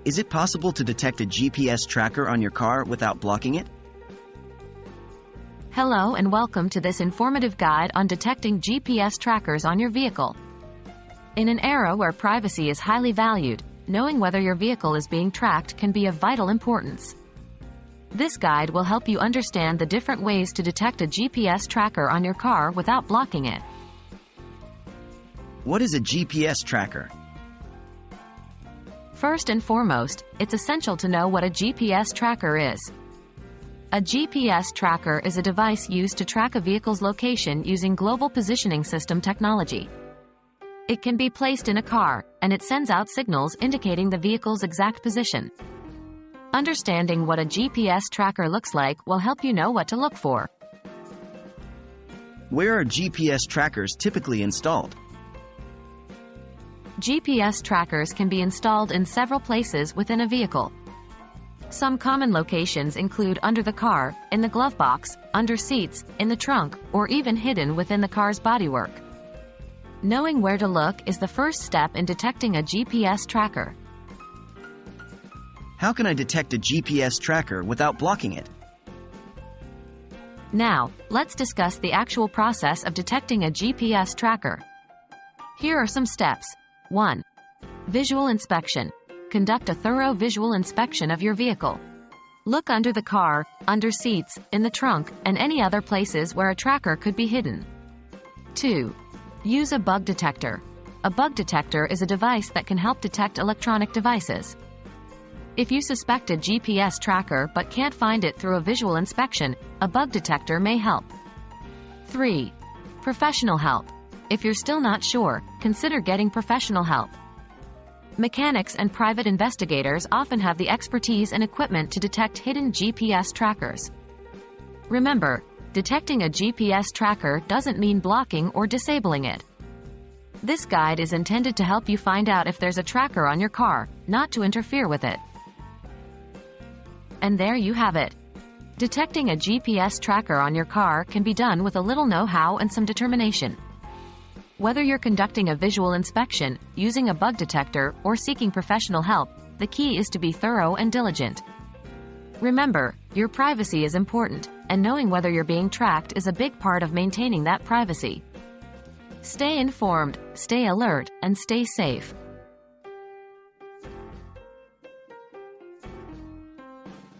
Is it possible to detect a GPS tracker on your car without blocking it? Hello and welcome to this informative guide on detecting GPS trackers on your vehicle. In an era where privacy is highly valued, knowing whether your vehicle is being tracked can be of vital importance. This guide will help you understand the different ways to detect a GPS tracker on your car without blocking it. What is a GPS tracker? First and foremost, it's essential to know what a GPS tracker is. A GPS tracker is a device used to track a vehicle's location using global positioning system technology. It can be placed in a car, and it sends out signals indicating the vehicle's exact position. Understanding what a GPS tracker looks like will help you know what to look for. Where are GPS trackers typically installed? GPS trackers can be installed in several places within a vehicle. Some common locations include under the car, in the glove box, under seats, in the trunk, or even hidden within the car's bodywork. Knowing where to look is the first step in detecting a GPS tracker. How can I detect a GPS tracker without blocking it? Now, let's discuss the actual process of detecting a GPS tracker. Here are some steps. 1. Visual inspection. Conduct a thorough visual inspection of your vehicle. Look under the car, under seats, in the trunk, and any other places where a tracker could be hidden. 2. Use a bug detector. A bug detector is a device that can help detect electronic devices. If you suspect a GPS tracker but can't find it through a visual inspection, a bug detector may help. 3. Professional help. If you're still not sure, consider getting professional help. Mechanics and private investigators often have the expertise and equipment to detect hidden GPS trackers. Remember, detecting a GPS tracker doesn't mean blocking or disabling it. This guide is intended to help you find out if there's a tracker on your car, not to interfere with it. And there you have it. Detecting a GPS tracker on your car can be done with a little know-how and some determination. Whether you're conducting a visual inspection, using a bug detector, or seeking professional help, the key is to be thorough and diligent. Remember, your privacy is important, and knowing whether you're being tracked is a big part of maintaining that privacy. Stay informed, stay alert, and stay safe.